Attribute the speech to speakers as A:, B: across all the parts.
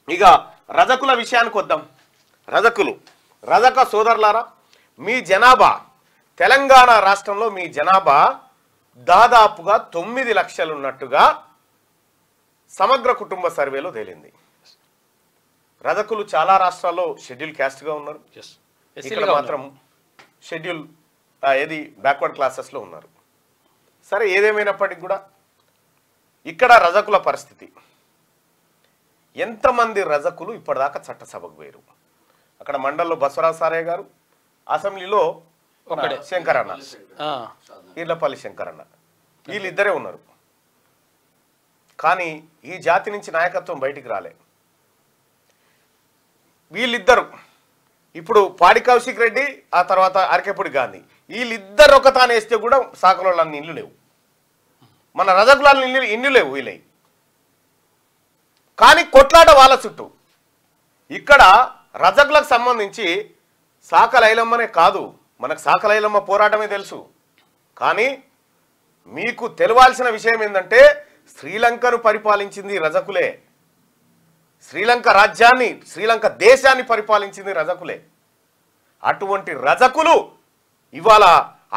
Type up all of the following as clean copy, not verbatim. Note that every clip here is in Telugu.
A: ఇక రజకుల విషయానికి వద్దాం. రజక సోదరులారా, మీ జనాభా తెలంగాణ రాష్ట్రంలో మీ జనాభా దాదాపుగా 9 లక్షలు ఉన్నట్టుగా సమగ్ర కుటుంబ సర్వేలో తేలింది. రజకులు చాలా రాష్ట్రాల్లో షెడ్యూల్ క్యాస్ట్గా ఉన్నారు, ఇక్కడ మాత్రం షెడ్యూల్ బ్యాక్వర్డ్ క్లాసెస్లో ఉన్నారు. సరే, ఏదేమైనప్పటికీ కూడా ఇక్కడ రజకుల పరిస్థితి, ఎంతమంది రజకులు ఇప్పటిదాకా చట్టసభకు పోయారు? అక్కడ మండల్లో బసవరాజు సారయ్య గారు, అసెంబ్లీలో శంకరన్న, ఈర్లపల్లి శంకరన్న, వీళ్ళిద్దరే ఉన్నారు. కానీ ఈ జాతి నుంచి నాయకత్వం బయటికి రాలే. వీళ్ళిద్దరు ఇప్పుడు పాడి కౌశిక్ రెడ్డి, ఆ తర్వాత అరకెపూడి గాంధీ, వీళ్ళిద్దరు ఒక తాను వేస్తే కూడా సాకలోళ్ళని ఇల్లు లేవు, మన రజకుల ఇల్లు లేవు వీళ్ళవి. కానీ కొట్లాట వాళ్ళ చుట్టూ. ఇక్కడ రజకులకు సంబంధించి సాకలైలమ్మనే కాదు, మనకు సాకలైలమ్మ పోరాటమే తెలుసు. కానీ మీకు తెలవాల్సిన విషయం ఏంటంటే శ్రీలంకను పరిపాలించింది రజకులే, శ్రీలంక రాజ్యాన్ని, శ్రీలంక దేశాన్ని పరిపాలించింది రజకులే. అటువంటి రజకులు ఇవాళ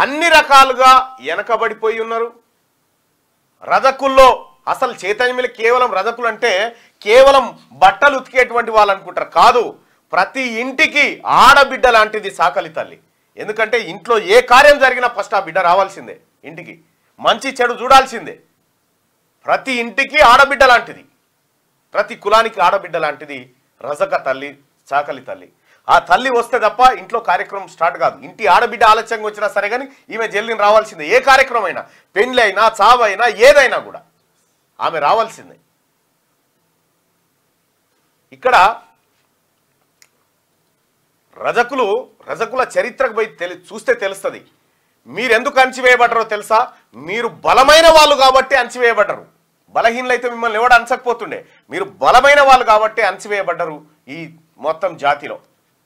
A: అన్ని రకాలుగా వెనకబడిపోయి ఉన్నారు. రజకుల్లో అసలు చైతన్యం కేవలం రజకులు అంటే కేవలం బట్టలు ఉతికేటువంటి వాళ్ళు అనుకుంటారు. కాదు, ప్రతి ఇంటికి ఆడబిడ్డ లాంటిది సాకలి తల్లి. ఎందుకంటే ఇంట్లో ఏ కార్యం జరిగినా ఫస్ట్ ఆ బిడ్డ రావాల్సిందే, ఇంటికి మంచి చెడు చూడాల్సిందే. ప్రతి ఇంటికి ఆడబిడ్డ లాంటిది, ప్రతి కులానికి ఆడబిడ్డ లాంటిది రజక తల్లి, సాకలి తల్లి. ఆ తల్లి వస్తే తప్ప ఇంట్లో కార్యక్రమం స్టార్ట్ కాదు. ఇంటి ఆడబిడ్డ ఆలస్యంగా వచ్చినా సరే కానీ ఈమె జల్లిని రావాల్సిందే. ఏ కార్యక్రమం అయినా, పెళ్ళి అయినా, చావైనా, ఏదైనా కూడా ఆమె రావాల్సిందే. ఇక్కడ రజకుల చరిత్రకు పోయి చూస్తే తెలుస్తుంది. మీరెందుకు అణచివేయబడ్డరో తెలుసా? మీరు బలమైన వాళ్ళు కాబట్టి అణచివేయబడ్డరు. బలహీనలైతే మిమ్మల్ని ఎవడు అంచకపోతుండే. మీరు బలమైన వాళ్ళు కాబట్టి అణచివేయబడ్డరు ఈ మొత్తం జాతిలో.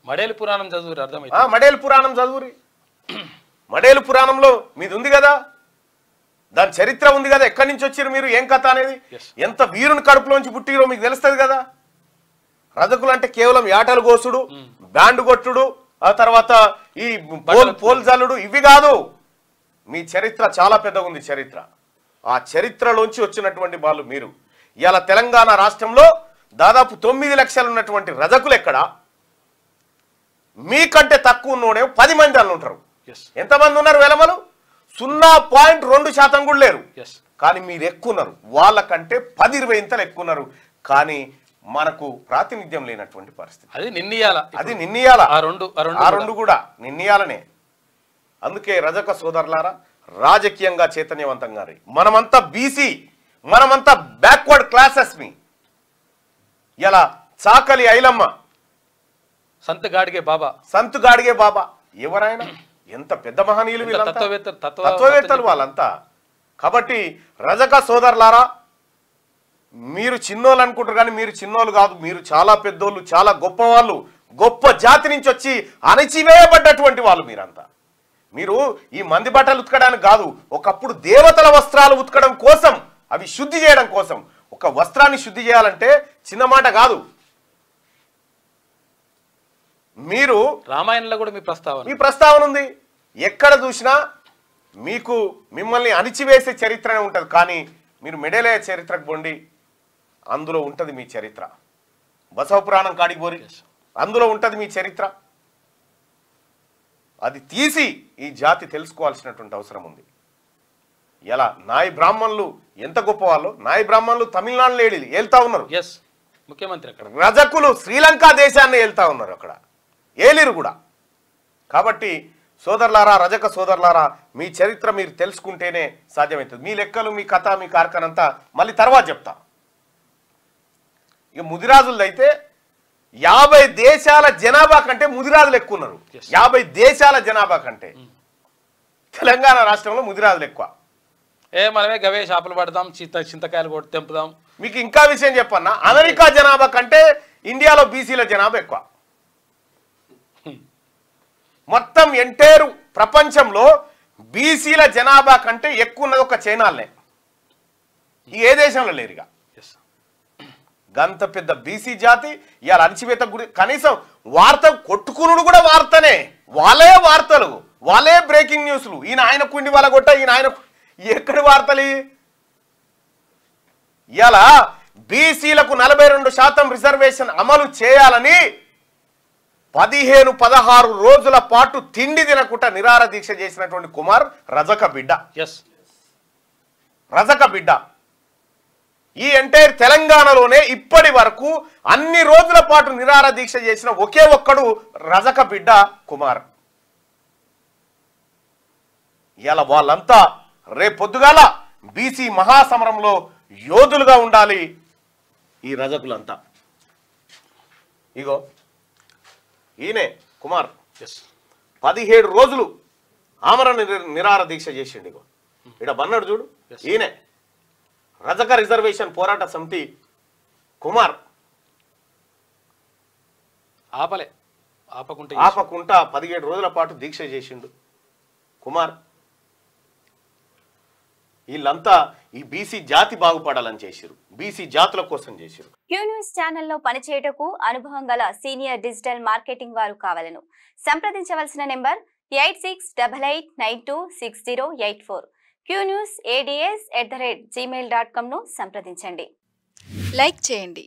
B: మడేలు పురాణం చదువురి, అర్థమైంది?
A: మడేలు పురాణం చదువురి. మడేలు పురాణంలో మీది ఉంది కదా, దాని చరిత్ర ఉంది కదా, ఎక్కడి నుంచి వచ్చారు మీరు, ఏం కథ అనేది, ఎంత వీరుని కడుపులోంచి పుట్టిరో మీకు తెలుస్తుంది కదా. రజకులు అంటే కేవలం యాటలు కోసుడు, బ్యాండ్ కొట్టుడు, ఆ తర్వాత ఈ పోల్ జల్లుడు, ఇవి కాదు. మీ చరిత్ర చాలా పెద్దగా ఉంది. చరిత్ర, ఆ చరిత్రలోంచి వచ్చినటువంటి వాళ్ళు మీరు. ఇవాళ తెలంగాణ రాష్ట్రంలో దాదాపు 9 లక్షలు ఉన్నటువంటి రజకులు ఎక్కడ? మీకంటే తక్కువ ఉన్నోడే 10 మంది అన్న ఉంటారు. ఎంతమంది ఉన్నారు? వెలమలు 0.2% కూడా లేరు. కానీ మీరు ఎక్కువ ఉన్నారు, వాళ్ళకంటే 10-20 ఇంతలు ఎక్కువ ఉన్నారు. కానీ మనకు ప్రాతినిధ్యం లేనటువంటి పరిస్థితి.
B: అది నిన్నయాల,
A: ఆ రెండు కూడా నిన్నయాలనే. అందుకే రజక సోదరులారా, రాజకీయంగా చైతన్యవంతంగా మనమంతా బీసీ, మనమంతా బ్యాక్వర్డ్ క్లాసెస్. మీ ఇలా చాకలి ఐలమ్మ,
B: సంత్ గాడిగే బాబా ఎవరైనా ఎంత పెద్ద మహనీయులు, తత్వవేత్తలు వాళ్ళంతా. కాబట్టి రజక సోదరులారా, మీరు చిన్నోళ్ళు అనుకుంటారు కానీ మీరు చిన్నోళ్ళు కాదు, మీరు చాలా పెద్దోళ్ళు, చాలా గొప్పవాళ్ళు, గొప్ప జాతి నుంచి వచ్చి అణచివేయబడ్డటువంటి వాళ్ళు మీరంతా. మీరు ఈ మంది బట్టలు ఉతకడానికి కాదు, ఒకప్పుడు దేవతల వస్త్రాలు ఉతకడం కోసం, అవి శుద్ధి చేయడం కోసం. ఒక వస్త్రాన్ని శుద్ధి చేయాలంటే చిన్న మాట కాదు. మీరు రామాయణంలో కూడా మీ
A: ప్రస్తావన ఉంది. ఎక్కడ చూసినా మీకు మిమ్మల్ని అణిచివేసే చరిత్రనే ఉంటుంది. కానీ మీరు మెడేలే చరిత్రకు పోండి, అందులో ఉంటుంది మీ చరిత్ర. బసవ పురాణం కాడికి పోరి, అందులో ఉంటుంది మీ చరిత్ర. అది తీసి ఈ జాతి తెలుసుకోవాల్సినటువంటి అవసరం ఉంది. ఎలా నాయ బ్రాహ్మణులు ఎంత గొప్ప వాళ్ళు, నాయ బ్రాహ్మణులు తమిళనాడులో ఏళ్తా ఉన్నారు,
B: ముఖ్యమంత్రి. అక్కడ
A: రజకులు శ్రీలంక దేశాన్ని ఏళ్తా ఉన్నారు, అక్కడ ఏలిరు కూడా. కాబట్టి సోదరులారా, రజక సోదరులారా, మీ చరిత్ర మీరు తెలుసుకుంటేనే సాధ్యమవుతుంది. మీ లెక్కలు, మీ కథ, మీ కార్ఖానంతా మళ్ళీ తర్వాత చెప్తా. ఇక ముదిరాజులది అయితే 50 దేశాల జనాభా కంటే ముదిరాజులు ఎక్కువ ఉన్నారు. 50 దేశాల జనాభా కంటే తెలంగాణ రాష్ట్రంలో ముదిరాజులు ఎక్కువ.
B: మనమే గవే షాపులు పడదాం, చింతకాయలు కొట్టి తెంపుదాం.
A: మీకు ఇంకా విషయం చెప్పన్నా, అమెరికా జనాభా కంటే ఇండియాలో బీసీల జనాభా ఎక్కువ. మొత్తం ఎంటైర్ ప్రపంచంలో బీసీల జనాభా కంటే ఎక్కువ ఉన్నది ఒక చైనాలనే. ఏ దేశంలో లేరుగా. గంత పెద్ద బీసీ జాతి ఇవాళ అణచివేత గురి కనీసం వార్త కొట్టుకునుడు కూడా వార్తనే, వాళ్ళే వార్తలు, వాళ్ళే బ్రేకింగ్ న్యూస్లు. ఈయన ఆయన కుండి వాళ్ళ కొట్ట, ఈయన ఆయన ఎక్కడి వార్తలు? ఇవాళ బీసీలకు 42% రిజర్వేషన్ అమలు చేయాలని 15-16 రోజుల పాటు తిండి తినకుండా నిరాహార దీక్ష చేసినటువంటి కుమార్ రజక బిడ్డ. రజక బిడ్డ ఈ ఎంటైర్ తెలంగాణలోనే ఇప్పటి వరకు అన్ని రోజుల పాటు నిరాహార దీక్ష చేసిన ఒకే ఒక్కడు రజక బిడ్డ కుమార్. ఇలా వాళ్ళంతా రేపొద్దుగాల బీసీ మహాసమరంలో యోధులుగా ఉండాలి ఈ రజకులంతా. ఇగో ఈయనే కుమార్ 17 రోజులు ఆమరణ నిరాహార దీక్ష చేసిండు. ఇగో ఇక్కడ బన్నాడు చూడు, ఈయనే రజక రిజర్వేషన్ పోరాట సమితి కుమార్. ఆపకుండా 17 రోజుల పాటు దీక్ష చేసిండు కుమార్. వీళ్ళంతా ఈ బీసీ జాతి బాగుపడాలని చేసిరు, బీసీ జాతుల కోసం చేసిరు.
C: క్యూన్యూస్ ఛానల్లో పనిచేయటకు అనుభవం గల సీనియర్ డిజిటల్ మార్కెటింగ్ వారు కావాలను సంప్రదించవలసిన నెంబర్ 8688926084. qnewsads@gmail.com ను సంప్రదించండి.
D: లైక్ చేయండి.